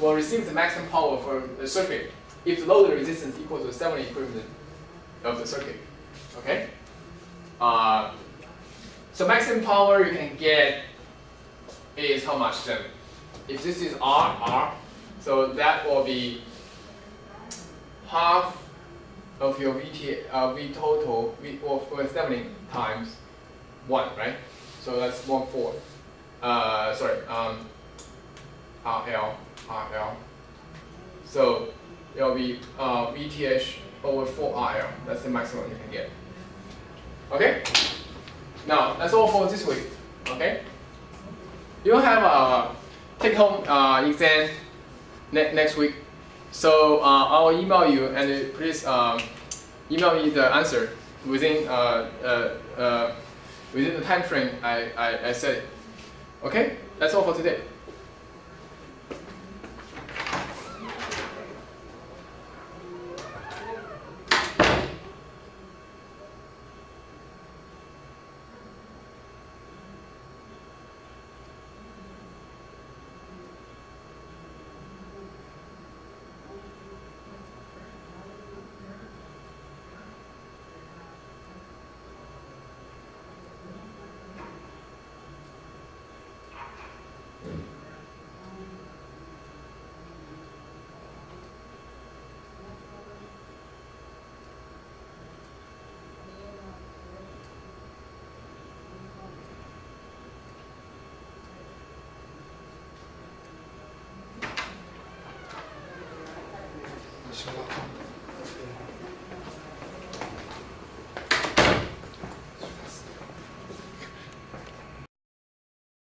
will receive the maximum power from the circuit if the load resistance equals to 70 equivalent of the circuit. Okay? So maximum power you can get is how much then? If this is R, so that will be half of your V total, or 70 times 1, right? So that's 1/4. RL. So it will be VTH over 4 RL. That's the maximum you can get. Okay? Now, that's all for this week. Okay? You will have a take-home exam next week. So I'll email you, and please email me the answer within the time frame I said. Okay? That's all for today.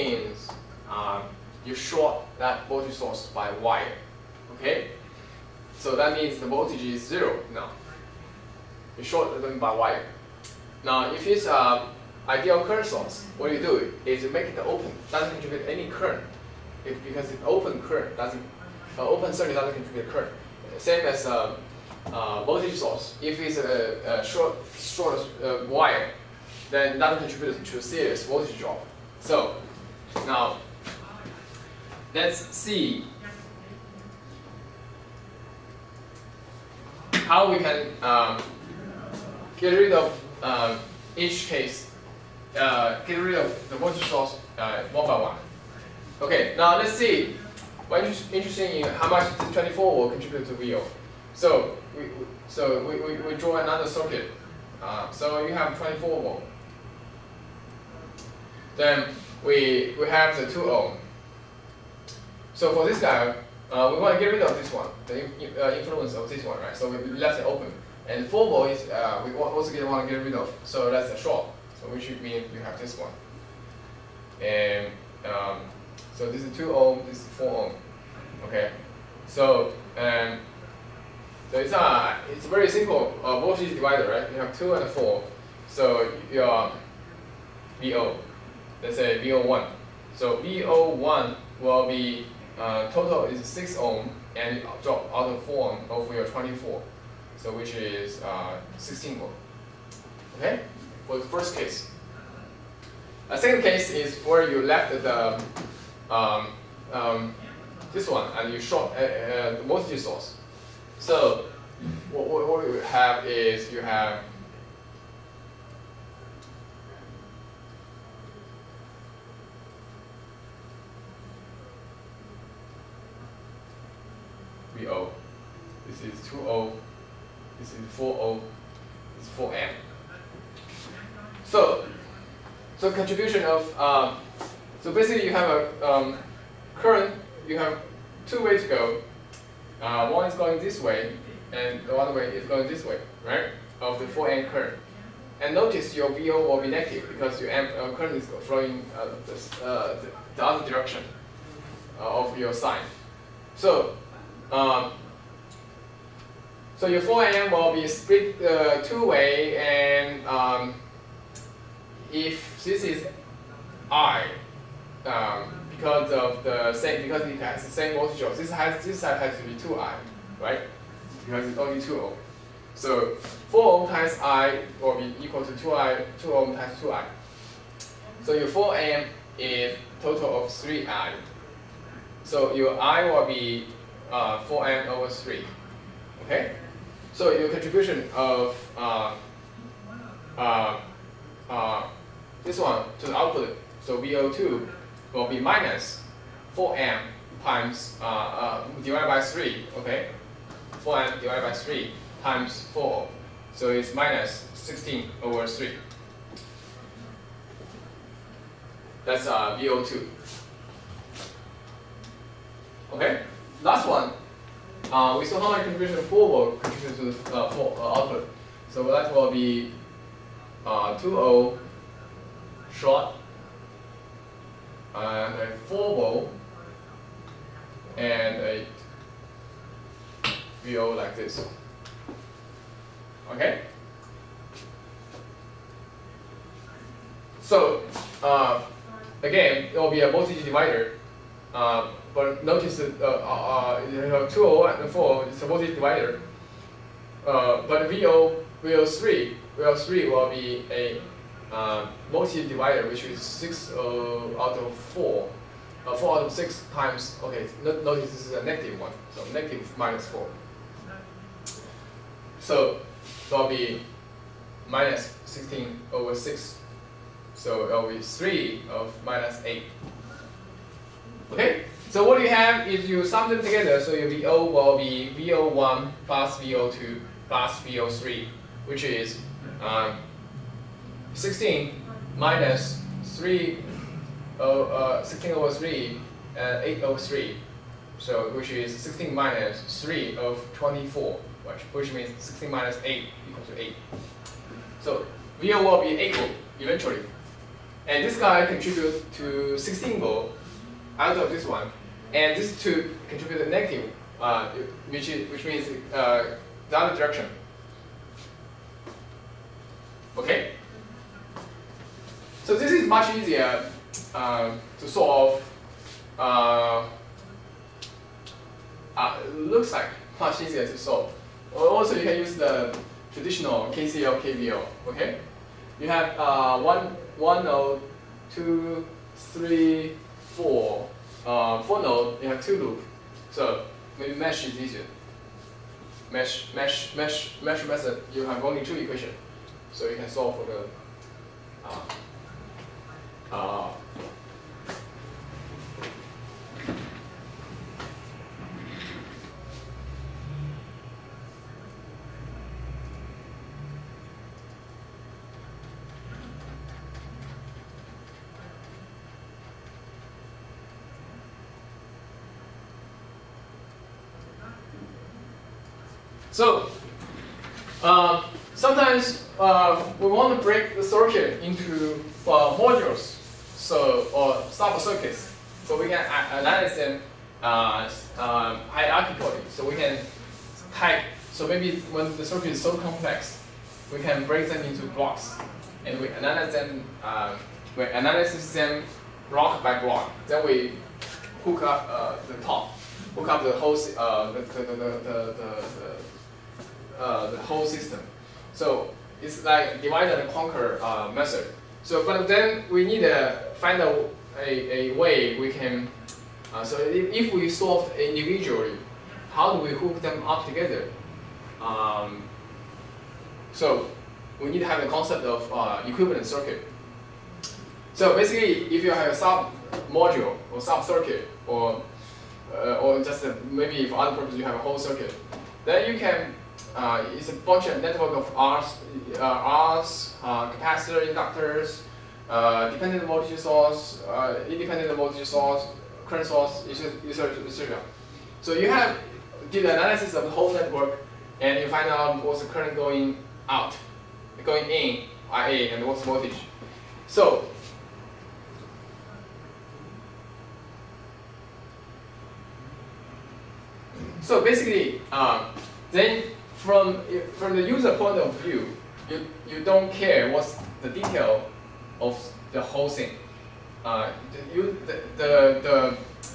Means you short that voltage source by wire. Okay? So that means the voltage is 0 now. You short them by wire. Now if it's ideal current source, what you do is you make it open, doesn't contribute any current. Because it's open current doesn't open circuit doesn't contribute current. Same as voltage source. If it's a short wire, then it doesn't contribute to serious voltage drop. So now let's see how we can get rid of each case, get rid of the voltage source one by one. Okay, now let's see. We're interested in how much this 24 will contribute to VO. So we draw another circuit. So you have 24 volt. Then we have the 2 ohm. So for this guy, we want to get rid of this one, the influence of this one, right? So we left it open. And 4 volt is we also want to get rid of. So that's a short. So which means you have this one. And so this is 2 ohm, this is 4 ohm. Okay. So it's very simple voltage divider, right? You have 2 and 4. So your VO, let's say VO1. So VO1 will be total is 6 ohm, and it drop out of 4 ohm over your 24. So which is 16 volt. Okay? For the first case. A second case is where you left the this one and you short the voltage source. So what you have is you have VO. This is 2O. This is 4O. This is 4M. So contribution of so basically you have a current. You have 2 ways to go. One is going this way, and the other way is going this way, right? Of the 4N current. And notice your VO will be negative because your current is flowing the other direction of your sign. So so your 4N will be split 2-way, and if this is I, because of the same, because it has the same voltage drop, this side has to be 2I, right? Because it's only 2 ohm. So 4 ohm times I will be equal to 2 ohm times 2I. So your 4M is total of 3I. So your I will be 4m over 3. Okay? So your contribution of this one to the output, so VO2 will be minus 4m times divided by 3, okay? 4m divided by 3 times 4. So it's minus 16 over 3. That's VO2. Okay? Last one. We saw how much contribution 4 will contribute to the output. So that will be 2O short and a 4 volt and a VO like this. Okay? So again, it will be a voltage divider. But notice that 2O and 4 is a voltage divider. But VO3 will be a voltage divider, which is 6 out of 4. 4 out of 6 times, okay, notice this is a negative one, so negative minus 4. So it will be minus 16 over 6. So it will be 3 of minus 8. Okay? So what you have is you sum them together, so your VO will be VO1 plus VO2 plus VO3, which is 16 minus 16 over 3 and 8 over 3. So which is 16 minus 3 of 24, which means 16 minus 8 equals to 8. So VO will be 8 volt eventually. And this guy contributes to 16 volt out of this one. And these two contribute to negative, which means the other direction. Okay? So this is much easier to solve. Looks like much easier to solve. Also, you can use the traditional KCL, KVL. Okay? You have 1 node, 2, 3, 4. 4 node, you have 2 loop. So maybe mesh is easier. Mesh method, you have only 2 equations. So you can solve for the So sometimes we want to break the circuit into modules, or sub-circuits, so we can analyze them hierarchically. So we can type. So maybe when the circuit is so complex, we can break them into blocks, and we analyze them. We analyze them block by block. Then we hook up the top, hook up the whole the whole system. So it's like divide and conquer method. So, but then we need to find a way we can. So if we solve individually, how do we hook them up together? So we need to have the concept of equivalent circuit. So basically, if you have a sub module or sub circuit, or just maybe for other purposes you have a whole circuit, then you can. It's a bunch of network of Rs, capacitor, inductors, dependent voltage source, independent voltage source, current source, etc. So you have did the analysis of the whole network, and you find out what's the current going out, going in, IA, and what's voltage. So basically, then from the user point of view, you don't care what's the detail of the whole thing.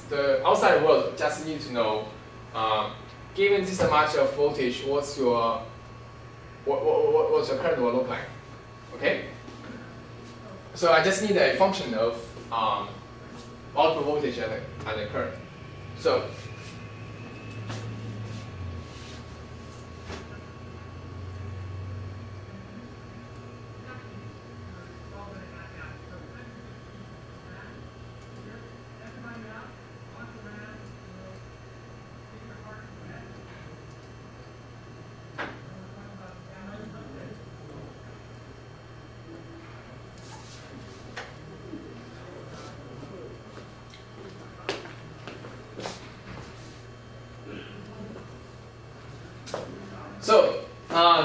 The outside world just need to know, given this amount of voltage, what's your current will look like? Okay. So I just need a function of output voltage and the current. So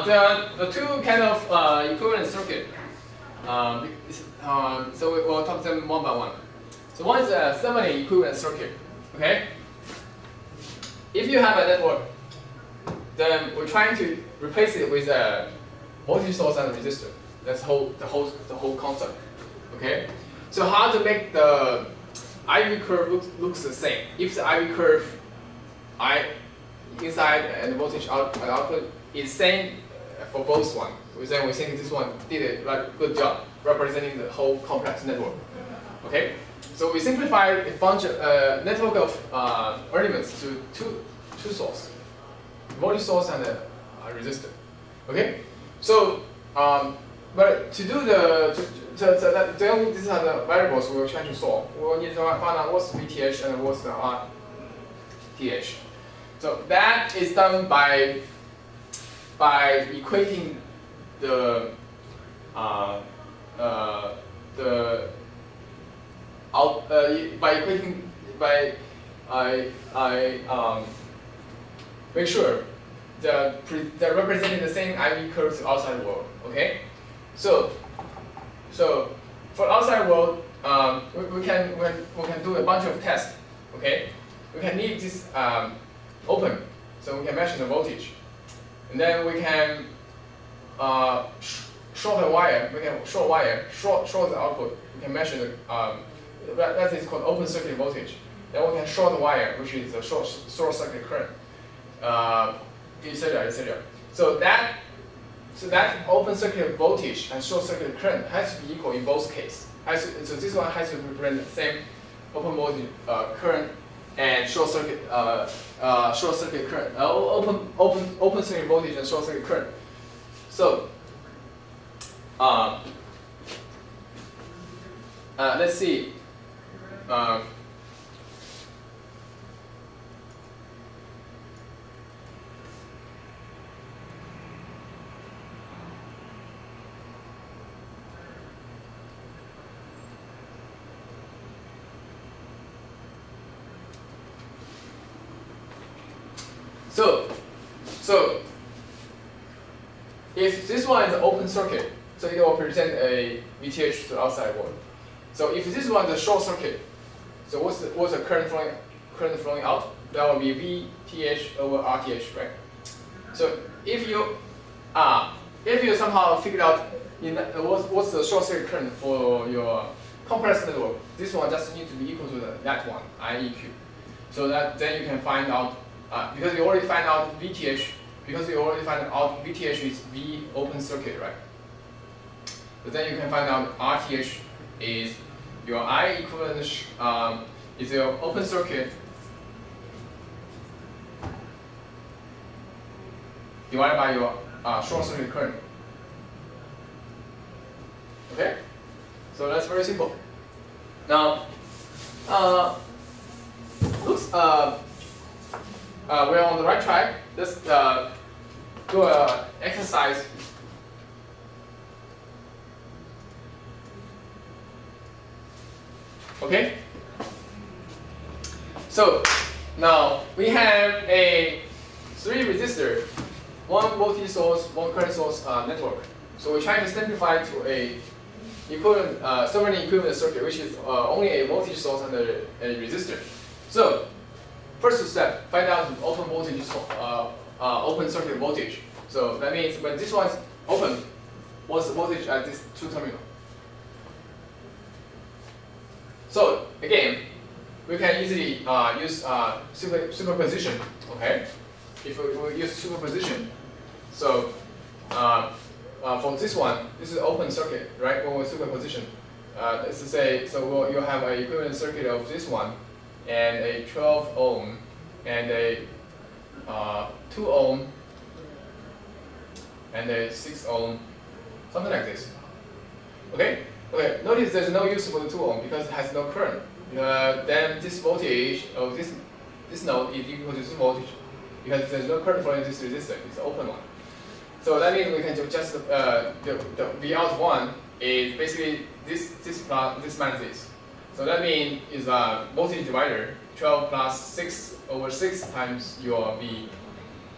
there are the two kind of equivalent circuit. So we'll talk them one by one. So one is a Thevenin equivalent circuit. Okay. If you have a network, then we're trying to replace it with a voltage source and a resistor. That's the whole concept. Okay. So how to make the IV curve looks the same? If the IV curve inside and the voltage output is same for both one, then we think this one did a good job representing the whole complex network. Okay, so we simplified a bunch of network of elements to two sources, voltage source and a resistor. Okay, so but to do then these are the variables we were trying to solve. We will need to find out what's VTH and what's the RTH. So that is done by equating the make sure they're representing the same IV curves outside world. Okay, so for outside world, we can do a bunch of tests. Okay, we can leave this open, so we can measure the voltage, and then we can short the wire. We can short the output. We can measure the that is called open circuit voltage. Then we can short the wire, which is the short circuit current, etc. etc. So that open circuit voltage and short circuit current has to be equal in both cases. So this one has to represent the same open voltage current and short circuit current, open circuit voltage and short circuit current. So let's see. So if this one is an open circuit, so it will present a VTH to the outside world. So if this one is a short circuit, so what's the current flowing out? That will be VTH over RTH, right? So if you somehow figured out what's the short circuit current for your complex network, this one just needs to be equal to that one, IEQ. So that then you can find out. Because you already find out VTH, is V open circuit, right? But then you can find out RTH is your I equivalent is your open circuit divided by your short circuit current. Okay, so that's very simple. Now, we're on the right track. Let's do an exercise. Okay? So now we have a 3 resistor, 1 voltage source, 1 current source network. So we're trying to simplify to a equivalent, Thevenin equivalent circuit, which is only a voltage source and a resistor. So first step, find out the open voltage, open circuit voltage. So that means when this one's open, what's the voltage at this 2 terminal? So again, we can easily use superposition. Okay, if we use superposition, so for this one, this is open circuit, right? When we superposition, let's say you have an equivalent circuit of this one, and a 12 ohm, and a 2 ohm, and a 6 ohm, something like this. Okay. Okay. Notice there's no use for the 2 ohm because it has no current. Then this voltage of this node is equal to this voltage because there's no current flowing this resistor. It's an open one. So that means we can just the V out one is basically this minus this. So that means is a voltage divider 12 plus 6 over 6 times your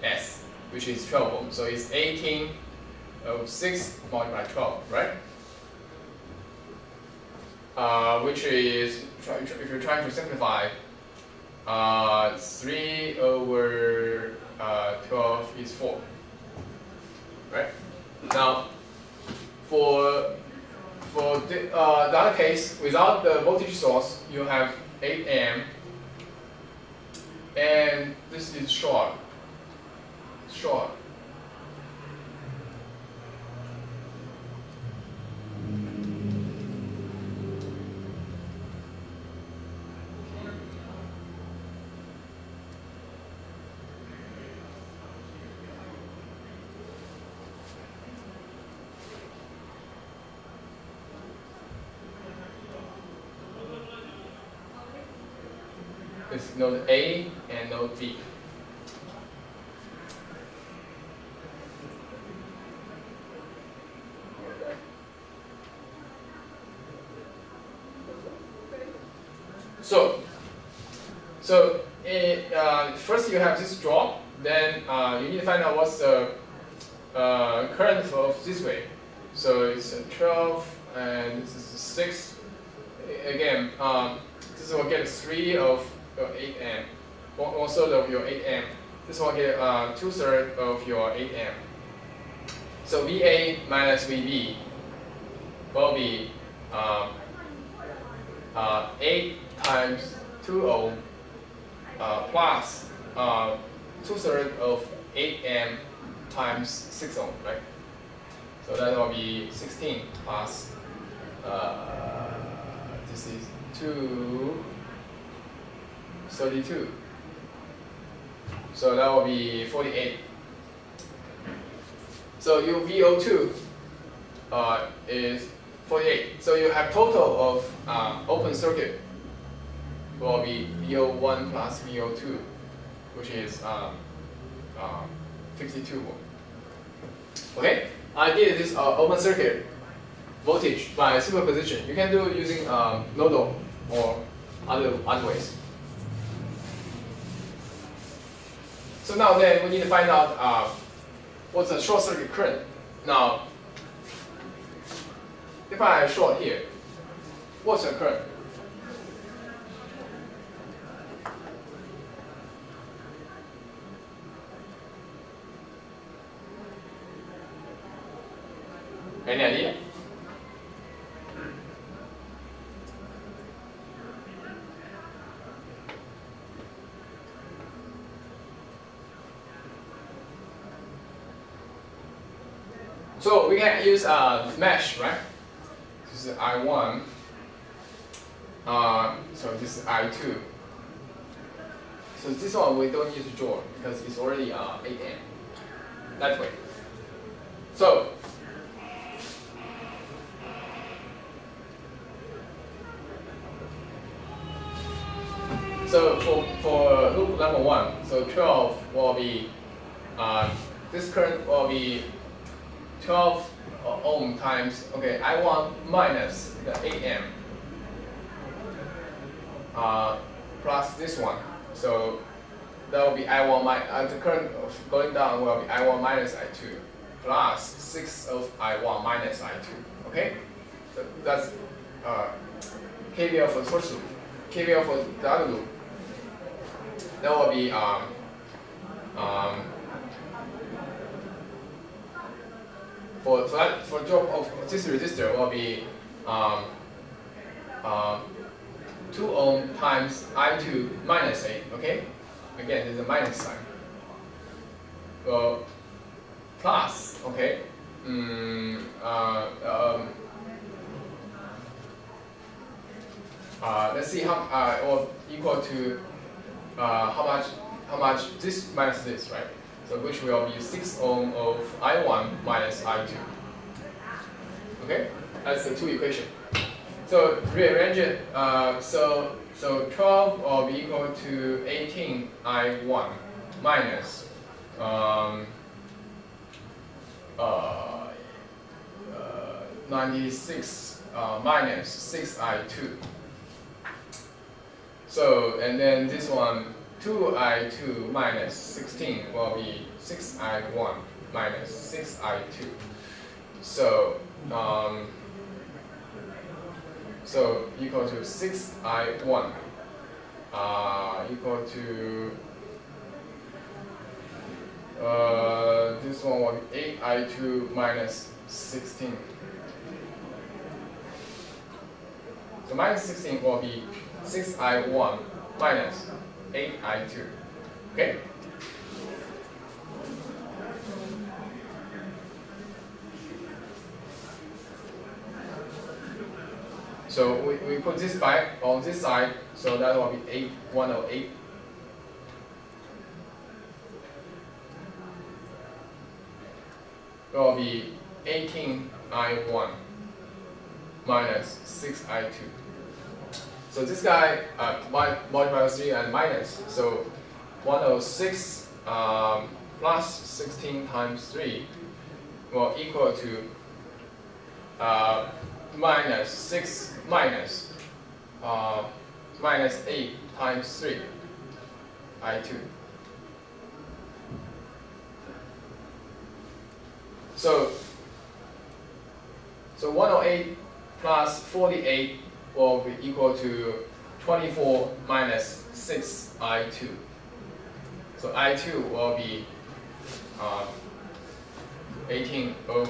Vs. which is 12 ohm. So it's 18 of 6 multiplied by 12, right? Which is, if you're trying to simplify, 3 over 12 is 4, right? Now, for the other case, without the voltage source, you have 8 amp, and this is short. It's node A and node B. So first you have this drop, then you need to find out what's the current flow of this way. So it's 12 and this is 6. Again, this will get 3 of your 8 amp, 1/3 of your 8 amp. This will get 2/3 of your 8 amp. So VA minus VB will be 8 times 2 ohm plus 2/3 of 8 amp times 6 ohm, right? So that will be 16 plus this is 32. So that will be 48. So your VO2 is 48. So you have total of open circuit will be VO1 plus VO2, which is 52 volt. Okay, I did this open circuit voltage by superposition. You can do it using nodal or other ways. So now then we need to find out what's the short circuit current. Now, if I short here, what's the current? Any idea? So we can use mesh, right? This is I1. So this is I2. So this one we don't need to draw because it's already 8 amp. That way. So for loop number 1, so 12 will be this current will be 12 ohm times, okay, I1 minus the 8 amp plus this one. So that will be I1 minus, the current going down will be I1 minus I2 plus 6 of I1 minus I2. Okay? So that's KVL for the first loop. KVL for the other loop. That will be for drop of this resistor will be 2 ohm times I2 minus 8. Okay, again there's a minus sign. Plus, okay. Let's see how or equal to how much this minus this, right? So which will be 6 ohm of I1 minus I2. Okay, that's the two equation. So rearrange it. So 12 will be equal to 18 I1 minus 96 minus 6 I2. So and then this one 2I2 minus 16 will be 6I1 minus 6I2. So so equal to 6I1 equal to this one will be 8I2 minus 16. So minus 16 will be 6I1 minus 8I2. Okay? So we put this back on this side, so that will be 108. It will be 18I1 minus 6I2. So this guy multiplied by 3 and minus, so 106 plus 16 times 3 will equal to minus 6 minus minus 8 times 3 I2. So 108 plus 48 will be equal to 24 minus 6 I2. So I2 will be 18 of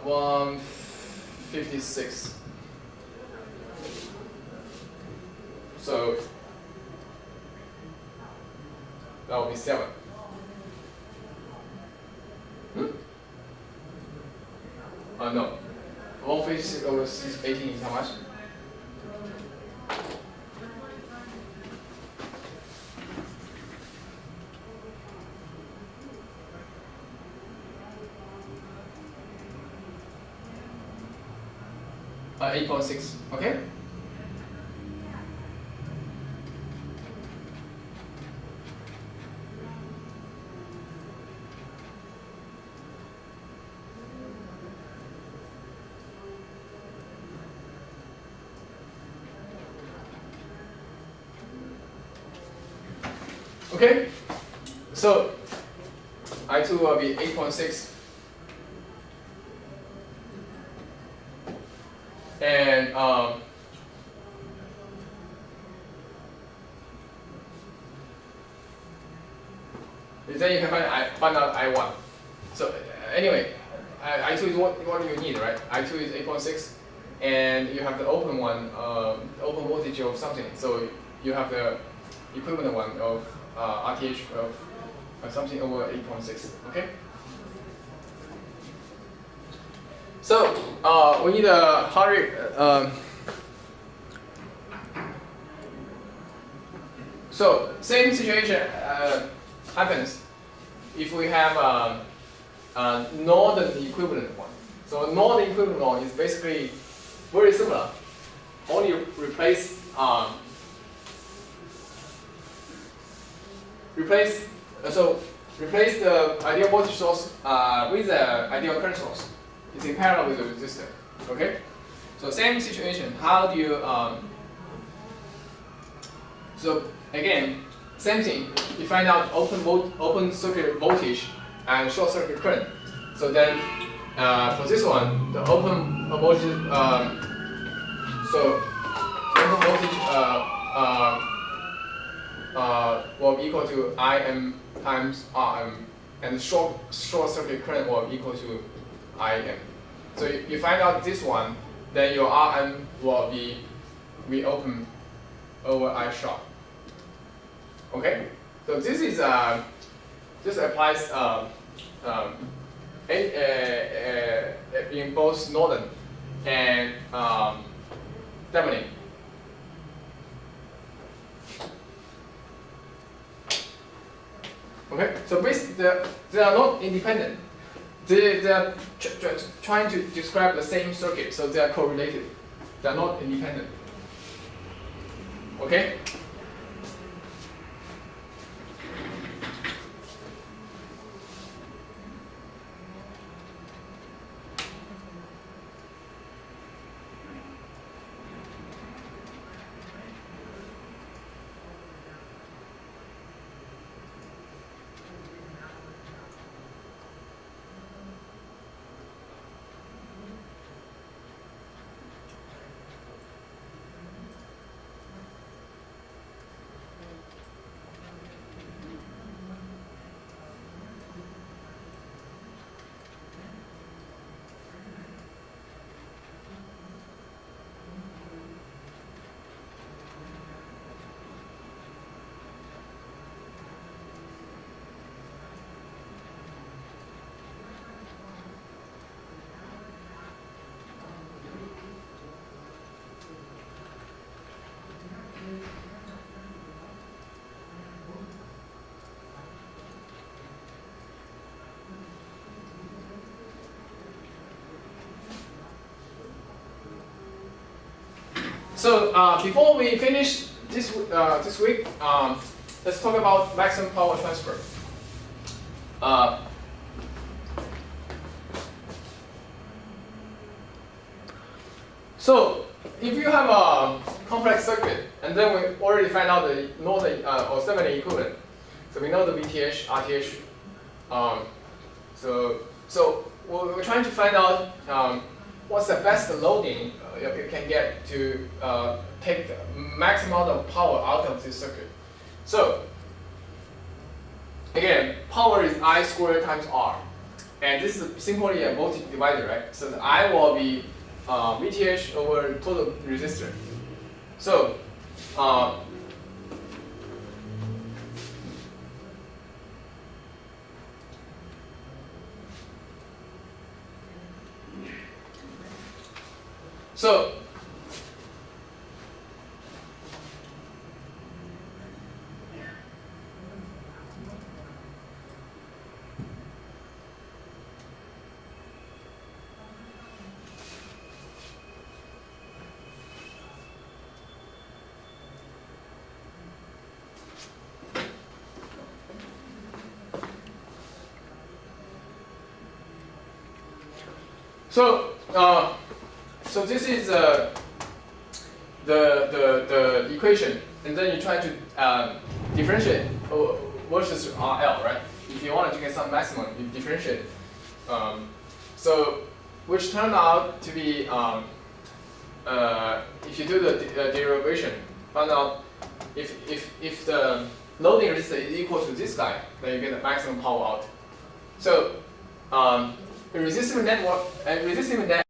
156. So that will be 7. No. 156 over 18 is how much? Uh, 8.6. Okay. Okay, so I2 will be 8.6, and then you can find out I1. So anyway, I2 is what you need, right? I2 is 8.6, and you have the open one, open voltage of something. So you have the equivalent one of RTH of something over 8.6. Okay. So we need a heart rate. So same situation happens if we have a northern equivalent one. So northern equivalent one is basically very similar. Only replace replace the ideal voltage source with the ideal current source. It's in parallel with the resistor. Okay. So same situation. How do you so again, same thing. You find out open circuit voltage and short circuit current. So then for this one, the open voltage will be equal to Im times Rm, and the short circuit current will be equal to Im. So you find out this one, then your Rm will be V open over I short. Okay, so this is this applies in both northern and Thevenin. Okay, so basically they are not independent. They are trying to describe the same circuit, so they are correlated. They are not independent. Okay. So before we finish this week, let's talk about maximum power transfer. So if you have a complex circuit, and then we already find out the Norton or Thevenin equivalent, so we know the VTH, RTH. So we're trying to find out what's the best loading you can get to take the maximum amount of power out of this circuit. So again, power is I squared times R, and this is simply a voltage divider, right? So the I will be VTH over total resistor. So so this is the equation, and then you try to differentiate versus RL, right? If you wanted to get some maximum, you differentiate. So which turned out to be if you do the derivation, find out if the loading resistance is equal to this guy, then you get the maximum power out. So the resistive network, resistive net